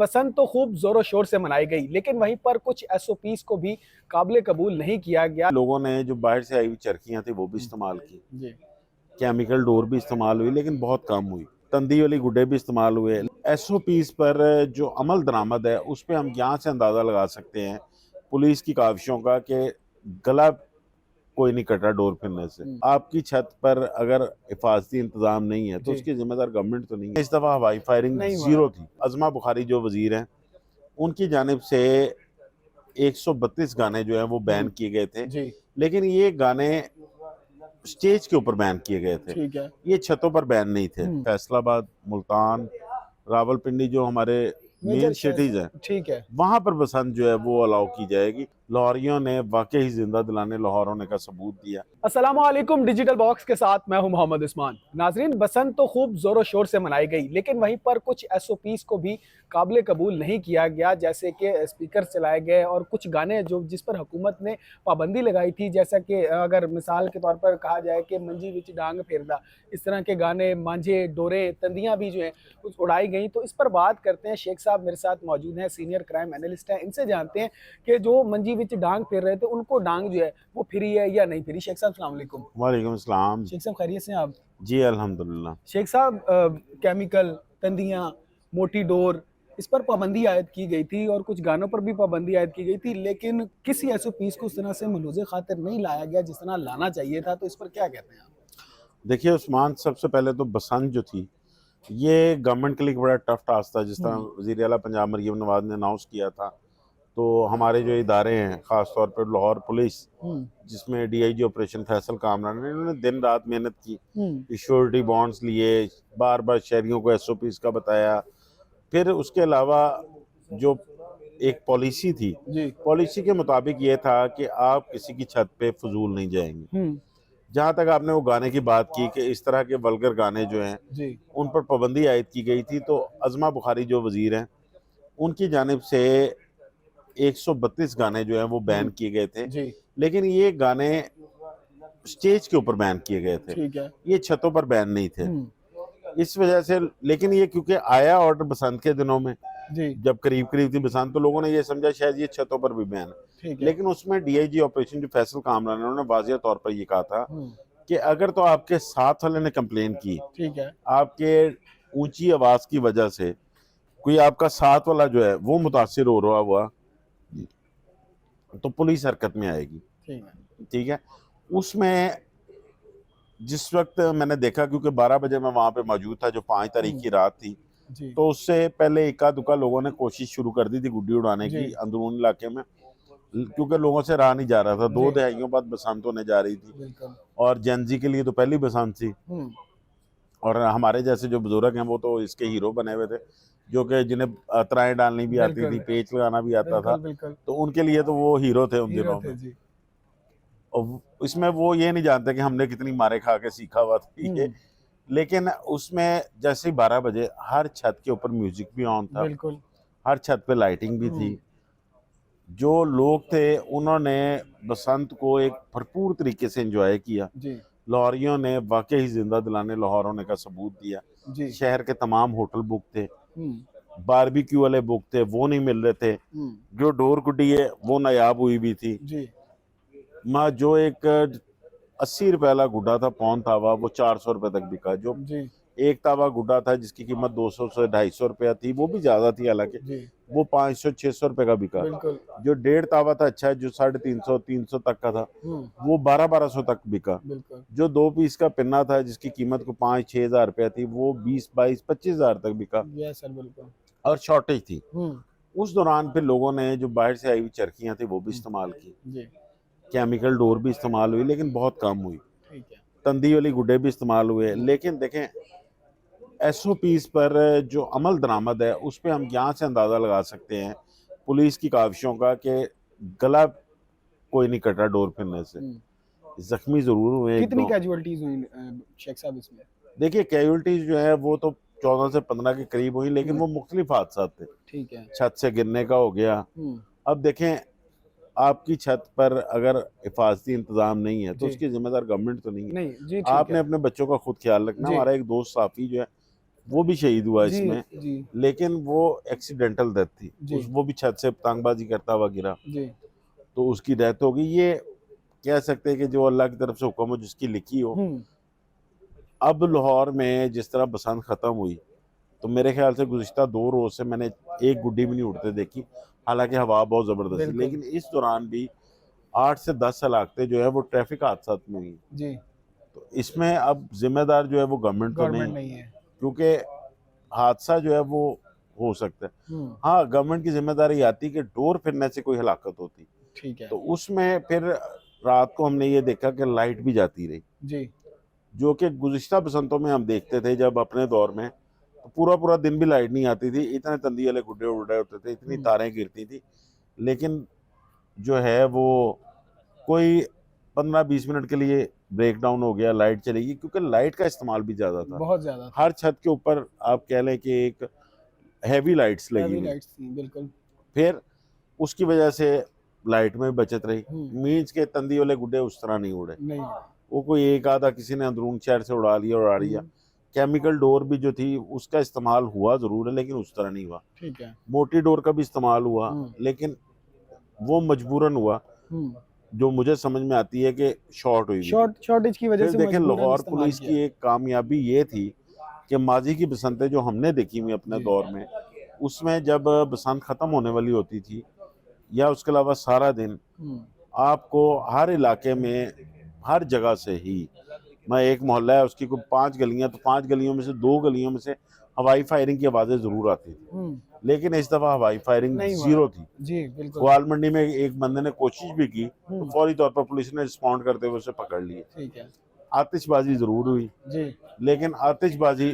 बसंत तो खूब जोरों शोर से मनाई गई, लेकिन वहीं पर कुछ एसओपीज को भी काबिल कबूल नहीं किया गया। लोगों ने जो बाहर से आई हुई चरखियां थी वो भी इस्तेमाल की, जी केमिकल डोर भी इस्तेमाल हुई, लेकिन बहुत कम हुई। तंदी वाली गुड्डे भी इस्तेमाल हुए। एसओपीज पर जो अमल दरामद है उस पर हम यहाँ से अंदाजा लगा सकते हैं पुलिस की काविशों का कि गला कोई नहीं कटा डोर फिरने से। आपकी छत पर अगर हिफाजती इंतजाम नहीं है तो जी उसकी जिम्मेदार गवर्नमेंट तो नहीं है। इस दफा हवाई फायरिंग नहीं हुआ। जीरो थी। अजमा बुखारी जो वजीर हैं उनकी जानिब से 132 गाने जो हैं वो बैन किए गए थे, जी लेकिन ये गाने स्टेज के ऊपर बैन किए गए थे, ठीक है। ये छतों पर बैन नहीं थे। फैसलाबाद, मुल्तान, रावलपिंडी जो हमारे मेन मेजर सिटीज हैं ठीक है। वहां पर बसंत जो है वो अलाउ की जाएगी। लाहौरियों ने वाकई जिंदा दिलाने लाहौर होने का सबूत दिया। अस्सलामुअलैकुम, डिजिटल बॉक्स के साथ मैं हूं मोहम्मद उस्मान। नाजरीन, बसंत तो खूब जोरों शोर से मनाई गई, लेकिन वहीं पर कुछ एसओपीज को भी काबिल कबूल नहीं किया गया, जैसे कि स्पीकर चलाए गए और कुछ गाने जो जिस पर हुकूमत ने पाबंदी लगाई थी, जैसा कि अगर मिसाल के तौर पर कहा जाए कि मंजी विच डांग फेरदा, इस तरह के गाने, मांझे, डोरे, तंदियाँ भी जो हैं कुछ उड़ाई गई। तो इस पर बात करते हैं। शेख साहब मेरे साथ मौजूद हैं, सीनियर क्राइम एनालिस्ट हैं। इनसे जानते हैं कि जो मंजी विच डांग फेर रहे थे उनको डांग जो है वो फिरी है या नहीं फिरी। शेख साहब अस्सलाम वालेकुम। वालेकुम सलाम। शेख साहब खैरियत से हैं आप? जी अल्हम्दुलिल्लाह। शेख साहब, केमिकल, तंदियाँ, मोटी डोर, इस पर पाबंदी आयद की गई थी और कुछ गानों पर भी पाबंदी आयद की गई थी, लेकिन किसी एसओपीज को उस तरह से मलूज़े खातिर नहीं लाया गया जिस तरह लाना चाहिए था। तो इस पर क्या कहते हैं आप? देखिए उस्मान, सबसे पहले तो बसंत जो थी ये गवर्नमेंट के लिए बड़ा टफ टास्क था। जिस तरह वज़ीर आला पंजाब मरीम नवाज ने अनाउंस किया था, तो हमारे जो इदारे हैं ख़ास तौर पर लाहौर पुलिस, जिसमें डीआईजी ऑपरेशन फैसल कामरान ने, इन्होंने दिन रात मेहनत की, श्योरिटी बॉन्ड्स लिए, बार बार शहरियों को एसओपीज का बताया। फिर उसके अलावा जो एक पॉलिसी थी, पॉलिसी के मुताबिक ये था कि आप किसी की छत पे फजूल नहीं जाएंगे। जहाँ तक आपने वो गाने की बात की कि इस तरह के वल्गर गाने जो हैं उन पर पाबंदी आयद की गई थी, तो अजमा बुखारी जो वजीर हैं उनकी जानिब से 132 गाने जो हैं वो बैन किए गए थे, लेकिन ये गाने स्टेज के ऊपर बैन किए गए थे, ठीक है। ये छतों पर बैन नहीं थे। इस वजह से, लेकिन ये क्योंकि आया ऑर्डर बसंत के दिनों में, जब करीब करीब थी बसंत, तो लोगों ने ये समझा शायद ये छतों पर भी बैन है। लेकिन उसमें डीआईजी ऑपरेशन जो फैसल कामरान है उन्होंने वाज़िया तौर पर ये कहा था कि अगर तो आपके साथ वाले ने कंप्लेन की, ठीक है, आपके ऊंची आवाज की वजह से कोई आपका साथ वाला जो है वो मुतासिर हो रहा हुआ, तो पुलिस हरकत में आएगी। ठीक है। उसमें जिस वक्त मैंने देखा, क्योंकि 12 बजे मैं वहां पे मौजूद था जो 5 तारीख की रात थी, तो उससे पहले इक्का दुक्का लोगों ने कोशिश शुरू कर दी थी गुड्डी उड़ाने की अंदरूनी इलाके में, क्योंकि लोगों से रहा नहीं जा रहा था। 2 दहाइयों बाद बसंत होने जा रही थी और जेनजी के लिए तो पहली बसंत थी, और हमारे जैसे जो बुजुर्ग हैं वो तो इसके हीरो बने हुए थे, जो कि जिन्हें अतराएं डालनी भी आती थी, पेच लगाना भी आता था, तो उनके लिए तो वो हीरो थे उन दिनों में। और इसमें वो ये नहीं जानते कि हमने कितनी मारे खा के सीखा हुआ था ये। लेकिन उसमें जैसे ही 12 बजे हर छत के ऊपर म्यूजिक भी ऑन था, हर छत पे लाइटिंग भी थी। जो लोग थे उन्होंने बसंत को एक भरपूर तरीके से एंजॉय किया। लाहौरियों ने वाकई जिंदा दिलाने लाहौर होने का सबूत दिया। शहर के तमाम होटल बुक थे, बारबेक्यू वाले बुक थे, वो नहीं मिल रहे थे। जो डोर गुड्डी है वो नायाब हुई भी थी। माँ जो एक 80 रुपए वाला गुड्डा था, पौन तावा, वो 400 रुपए तक बिका। जो एक तावा गुड्डा था जिसकी कीमत 200 से 250 रुपया थी, वो भी ज्यादा थी, हालांकि वो 500-600 रुपए का बिका। जो 1.5 तावा था, अच्छा, जो 350-300 तक का था, वो 1200 तक बिका। जो 2 पीस का पिन्ना था जिसकी कीमत को 5-6 हजार रुपया थी, वो 20-22-25 हजार तक बिका। और शॉर्टेज थी। उस दौरान फिर लोगों ने जो बाहर से आई हुई चरखियां थी वो भी इस्तेमाल की, केमिकल डोर भी इस्तेमाल हुई, लेकिन बहुत कम हुई। तंदी वाली गुड्डे भी इस्तेमाल हुए। लेकिन देखें, एसओपीज पर जो अमल दरामद है उस पर हम यहाँ से अंदाजा लगा सकते हैं पुलिस की काविशों का कि गला कोई नहीं कटा डोर फिरने से। जख्मी जरूर हुए। कितनी कैजुअलिटीज हुई शेख साहब इसमें? देखिए, कैजुअलिटीज जो है वो तो 14 से 15 के करीब हुई, लेकिन वो मुख्तलिफ हादसा थे। ठीक है। छत से गिरने का हो गया। अब देखें, आपकी छत पर अगर हिफाजती इंतजाम नहीं है तो उसकी जिम्मेदार गवर्नमेंट तो नहीं है। आपने अपने बच्चों का खुद ख्याल रखना। हमारा एक दोस्त साफी जो है वो भी शहीद हुआ जी इसमें, जी लेकिन वो एक्सीडेंटल डेथ थी। जी वो भी छत से पतंगबाजी करता हुआ गिरा, जी तो उसकी डेथ हो गई। ये कह सकते हैं कि जो अल्लाह की तरफ से हुक्म हो, जिसकी लिखी हो। हम्म अब लाहौर में जिस तरह बसंत खत्म हुई, तो मेरे ख्याल से गुज़िश्ता 2 रोज से मैंने एक गुड्डी भी नहीं उड़ते देखी, हालांकि हवा बहुत ज़बरदस्त थी। बिल्कुल लेकिन इस दौरान भी 8 से 10 हलाकतें जो है वो ट्रैफिक हादसा में हुई। जी तो इसमें अब जिम्मेदार जो है वो गवर्नमेंट तो गवर्नमेंट नहीं, नहीं है क्योंकि हादसा जो है वो हो सकता है। हाँ, गवर्नमेंट की जिम्मेदारी आती कि डोर फिरने से कोई हलाकत होती, ठीक है तो उसमें फिर रात को हमने ये देखा कि लाइट भी जाती रही, जी जो कि गुज़िश्ता बसंतों में हम देखते थे जब अपने दौर में, तो पूरा पूरा दिन भी लाइट नहीं आती थी, इतने तंदी वाले गुड्डे उड़ रहे होते थे, इतनी तारें गिरती थी। लेकिन जो है वो कोई 15-20 मिनट के लिए ब्रेक डाउन हो गया, लाइट चलेगी, क्योंकि लाइट का इस्तेमाल भी ज़्यादा था। बहुत ज्यादा था हर छत के ऊपर आप कह लें कि एक हैवी लाइट्स लगी हैवी हुई। लाइट्स थी बिल्कुल फिर उसकी वजह से लाइट में बचत रही। हम्म मींस के तंदी वाले गुड्डे उस तरह नहीं उड़े, नहीं वो कोई एक आधा किसी ने अंदरून शहर से उड़ा लिया। केमिकल डोर भी जो थी उसका इस्तेमाल हुआ जरूर है, लेकिन उस तरह नहीं हुआ। ठीक है मोटी डोर का भी इस्तेमाल हुआ, लेकिन वो मजबूरन हुआ। जो मुझे समझ में आती है कि शॉर्ट हुई हुई थी। शॉर्टेज की वजह फिर से देखें, मजबूरन लाहौर इस्तेमाल पुलिस किया की एक कामयाबी ये थी कि माजी की बसंतें जो हमने देखी हुई अपने जी दौर में, उसमें जब बसंत खत्म होने वाली होती थी या उसके अलावा सारा दिन, आपको हर इलाके में हर जगह से ही, मैं एक मोहल्ला है उसकी कोई 5 गलियां, तो 5 गलियों में से 2 गलियों में से हवाई फायरिंग की आवाजें जरूर आती थी। लेकिन इस दफा हवाई फायरिंग नहीं हुआ जीरो थी। जी बिल्कुल ग्वाल मंडी में एक बंदे ने कोशिश भी की, तो फौरी तौर पर पुलिस ने रिस्पॉन्ड करते हुए उसे पकड़ लिया। ठीक है आतिशबाजी जरूर हुई, जी लेकिन आतिशबाजी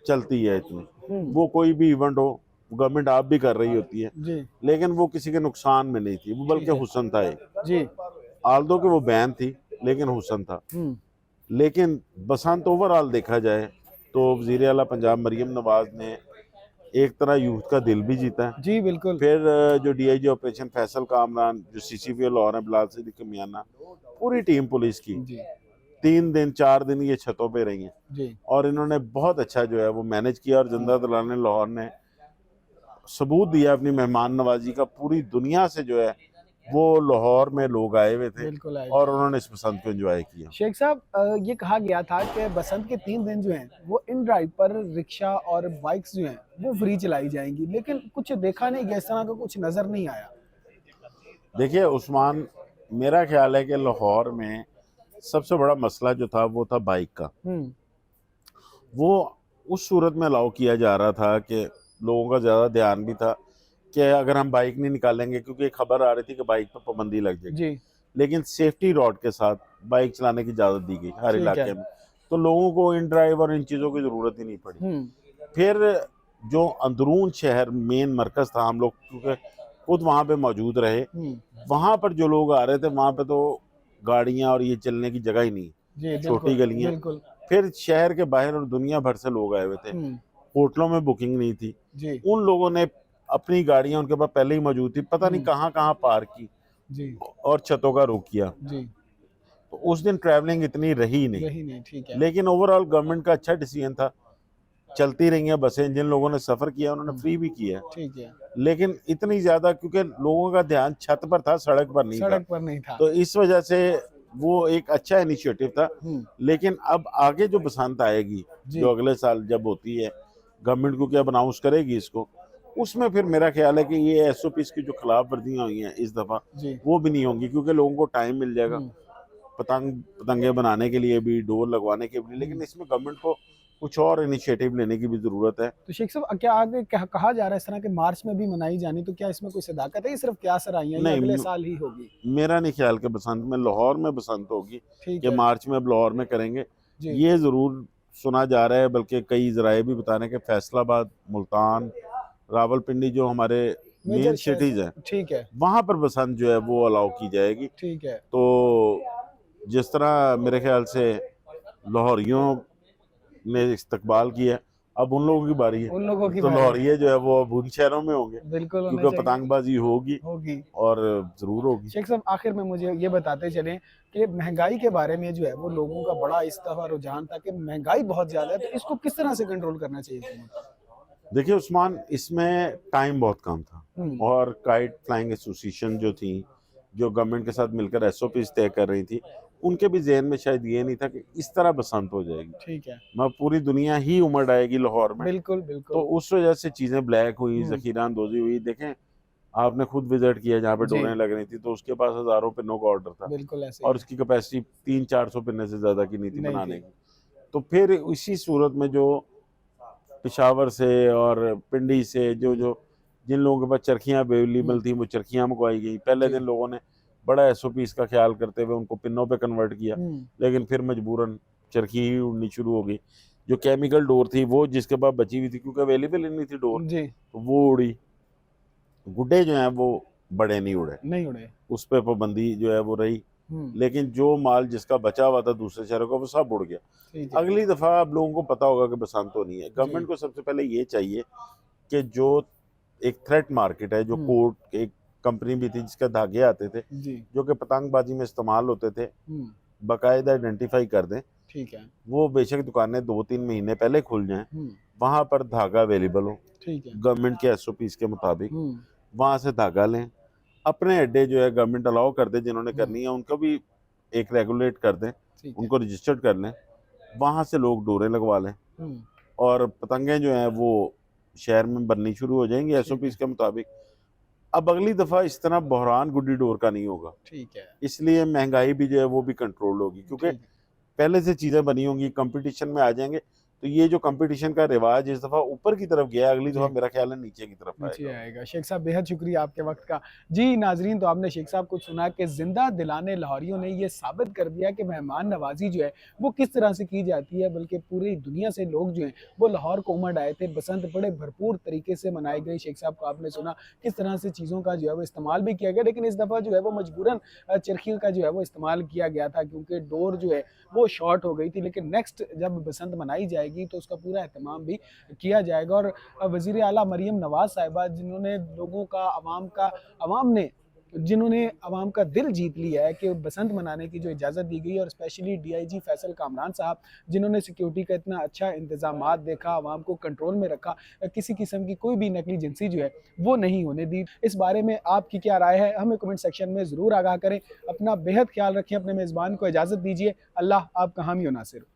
चलती है इतनी, वो कोई भी इवेंट हो, गवर्नमेंट आप भी कर रही होती है, जी लेकिन वो किसी के नुकसान में नहीं थी, वो बल्कि ठीक है। हुस्न था एक। जी आल्दो कि वो बैन थी, लेकिन हुस्न था। लेकिन बसंत ओवरऑल देखा जाए तो वजीर आला पंजाब मरियम नवाज ने एक तरह यूथ का दिल भी जीता है। जी बिल्कुल फिर जो डीआईजी ऑपरेशन फैसल कामरान, जो सीसीपी लाहौर है बिलाल सिद्दीकी मियाना, पूरी टीम पुलिस की जी 3 दिन 4 दिन ये छतों पे रही हैं, जी और इन्होंने बहुत अच्छा जो है वो मैनेज किया। और जिंदा दलाने लाहौर ने सबूत दिया अपनी मेहमान नवाजी का। पूरी दुनिया से जो है वो लाहौर में लोग आए हुए थे, बिल्कुल आए और थे। उन्होंने इस बसंत को एंजॉय किया। शेख साहब ये कहा गया था कि बसंत के 3 दिन जो हैं वो इन ड्राइव पर रिक्शा और बाइक्स जो हैं वो फ्री चलाई जाएंगी, लेकिन कुछ देखा नहीं गया, इस तरह का कुछ नजर नहीं आया। देखिए उस्मान, मेरा ख्याल है कि लाहौर में सबसे बड़ा मसला जो था वो था बाइक का। वो उस सूरत में अलाउ किया जा रहा था कि लोगों का ज़्यादा ध्यान भी था कि अगर हम बाइक नहीं निकालेंगे, क्योंकि एक खबर आ रही थी कि बाइक पर पाबंदी लग जाएगी, जी लेकिन सेफ्टी रॉड के साथ बाइक चलाने की इजाज़त दी गई हर ठीक इलाके है। में, तो लोगों को इन ड्राइव और इन चीज़ों की ज़रूरत ही नहीं पड़ी। फिर जो अंदरून शहर मेन मरकज़ था, हम लोग क्योंकि खुद वहाँ पे मौजूद रहे, वहाँ पर जो लोग आ रहे थे वहाँ पे तो गाड़ियाँ और ये चलने की जगह ही नहीं, जी छोटी बिल्कुल गलियाँ। बिल्कुल फिर शहर के बाहर और दुनिया भर से लोग आए हुए थे, होटलों में बुकिंग नहीं थी, जी उन लोगों ने अपनी गाड़ियां उनके पास पहले ही मौजूद थी, पता नहीं कहाँ कहाँ पार्क की जी और छतों का रुख किया, जी तो उस दिन ट्रैवलिंग इतनी रही नहीं। यही नहीं ठीक है लेकिन ओवरऑल गवर्नमेंट का अच्छा डिसीजन था। चलती रही हैं बसें, जिन लोगों ने सफर किया उन्होंने फ्री भी किया, ठीक है लेकिन इतनी ज्यादा क्योंकि लोगों का ध्यान छत पर था, सड़क पर नहीं था, सड़क पर नहीं था। तो इस वजह से वो एक अच्छा इनिशिएटिव था। लेकिन अब आगे जो बसंत आएगी, जी। जो अगले साल जब होती है, गवर्नमेंट को क्या अनाउंस करेगी इसको, उसमें फिर मेरा ख्याल है कि ये एसओपीज की जो खिलाफ वर्जियां हुई हैं इस दफा, जी वो भी नहीं होंगी, क्योंकि लोगों को टाइम मिल जाएगा पतंगे बनाने के लिए भी, डोर लगवाने के लिए। लेकिन इसमें गवर्नमेंट को कुछ और इनिशिएटिव लेने की भी जरूरत है। तो शेख साहब क्या आगे कहा जा रहा है इस तरह के मार्च में भी मनाई जानी, तो क्या इसमें कोई सदाकत है, ये सिर्फ क्या सराहियां या नहीं, अगले साल ही होगी? मेरा नहीं ख्याल कि बसंत में लाहौर में बसंत होगी ठीक कि है मार्च में अब लाहौर में करेंगे, जी ये जरूर सुना जा रहा है। बल्कि कई जराए भी बता रहे हैं कि फैसलाबाद, मुल्तान, रावलपिंडी जो हमारे मेन मेजर सिटीज हैं, ठीक है वहां पर बसंत जो है वो अलाउ की जाएगी। ठीक है तो जिस तरह मेरे ख्याल से लाहौरियों ने इस्तकबाल किया, अब उन लोगों की बारी है। उन लोगों की तो बारी लाहौरिये जो है वो अब उन शहरों में होंगे, बिल्कुल होना क्योंकि चाहिए। पतंगबाजी होगी होगी। और जरूर होगी। शेख साहब आखिर में मुझे ये बताते चलें कि महंगाई के बारे में जो है वो लोगों का बड़ा इस दफा रुझान था कि महंगाई बहुत ज्यादा है, तो इसको किस तरह से कंट्रोल करना चाहिए हुकूमत को? देखिए उस्मान, इसमें टाइम बहुत कम था और काइट फ्लाइंग एसोसिएशन जो थी, जो गवर्नमेंट के साथ मिलकर एसओपीज तय कर रही थी, उनके भी जहन में शायद ये नहीं था कि इस तरह बसंत हो जाएगी। ठीक है। मैं पूरी दुनिया ही उमड़ आएगी लाहौर में। बिल्कुल तो बिल्कुल। उस वजह से चीजें ब्लैक हुई, जखीरा अंदोजी हुई। देखें, आपने खुद विजिट किया जहाँ पे जी। डोरें लग रही थी, तो उसके पास हजारों पिनों का ऑर्डर था बिल्कुल ऐसे ही और है। उसकी कैपेसिटी 300-400 पिन्ने से ज्यादा की नहीं थी नहीं बनाने थी। की। तो फिर इसी सूरत में जो पिशावर से और पिंडी से जो जो जिन लोगों के पास चरखियाँ अवेलेबल थी, वो चरखियाँ मंगवाई गई। पहले जी। दिन लोगों ने बड़ा एसओपीस का ख्याल करते हुए उनको पिनों पे कन्वर्ट किया, लेकिन फिर मजबूरन चरखी ही उड़नी शुरू हो गई। जो केमिकल डोर थी वो जिसके पास बची हुई थी, क्योंकि अवेलेबल ही नहीं थी डोर, जी। तो वो उड़ी। गुड्डे जो हैं वो बड़े नहीं उड़े, नहीं उड़े। उस पर पाबंदी जो है वो रही। लेकिन जो माल जिसका बचा हुआ था दूसरे शहरों का, वो सब उड़ गया। ठीक है। अगली दफा आप लोगों को पता होगा कि बसंत तो नहीं है। गवर्नमेंट को सबसे पहले ये चाहिए कि जो एक थ्रेट मार्केट है, जो कोर्ट एक कंपनी भी थी जिसके धागे आते थे जी। जो कि पतंगबाजी में इस्तेमाल होते थे, बाकायदा आइडेंटिफाई कर दें। ठीक है। वो बेशक दुकानें 2-3 महीने पहले खुल जाएं, वहां पर धागा अवेलेबल हो ठीक है। गवर्नमेंट के एसओपीज के मुताबिक, वहां से धागा लें। अपने अड्डे जो है गवर्नमेंट अलाउ कर दे, जिन्होंने करनी है उनको भी एक रेगुलेट कर दें, उनको रजिस्टर्ड कर लें, वहां से लोग डोरे लगवा लें और पतंगें जो हैं वो शहर में बननी शुरू हो जाएंगी एसओपीज के मुताबिक। अब अगली दफा इस तरह बहरान गुड्डी डोर का नहीं होगा। ठीक है। इसलिए महंगाई भी जो है वो भी कंट्रोल होगी, क्योंकि पहले से चीजें बनी होंगी, कंपटीशन में आ जाएंगे। तो ये जो कंपटीशन का रिवाज इस दफा ऊपर की तरफ गया, अगली दफा मेरा ख्याल है नीचे की तरफ आएगा। शेख साहब बेहद शुक्रिया आपके वक्त का। जी नाजरीन, तो आपने शेख साहब को सुना कि जिंदा दिलाने लाहौरियों ने ये साबित कर दिया कि मेहमान नवाजी जो है वो किस तरह से की जाती है, बल्कि पूरी दुनिया से लोग जो हैं वो लाहौर को उमड़ आए थे। बसंत बड़े भरपूर तरीके से मनाई गई। शेख साहब को आपने सुना किस तरह से चीज़ों का जो है वो इस्तेमाल भी किया गया, लेकिन इस दफ़ा जो है वो मजबूरन चरखी का जो है वो इस्तेमाल किया गया था, क्योंकि डोर जो है वो शॉर्ट हो गई थी। लेकिन नेक्स्ट जब बसंत मनाई जाएगी तो उसका पूरा एहतमाम भी किया जाएगा। और वज़ीर आला मरियम नवाज साहिबा, जिन्होंने लोगों का जिन्होंने अवाम का दिल जीत लिया है कि बसंत मनाने की जो इजाज़त दी गई, और स्पेशली डीआईजी फैसल कामरान साहब, जिन्होंने सिक्योरिटी का इतना अच्छा इंतजामात देखा, अवाम को कंट्रोल में रखा, किसी किस्म की कोई भी नकली जिनसी जो है वो नहीं होने दी। इस बारे में आपकी क्या राय है, हमें कमेंट सेक्शन में ज़रूर आगाह करें। अपना बेहद ख्याल रखें, अपने मेज़बान को इजाज़त दीजिए। अल्लाह आपका हामी व नासिर।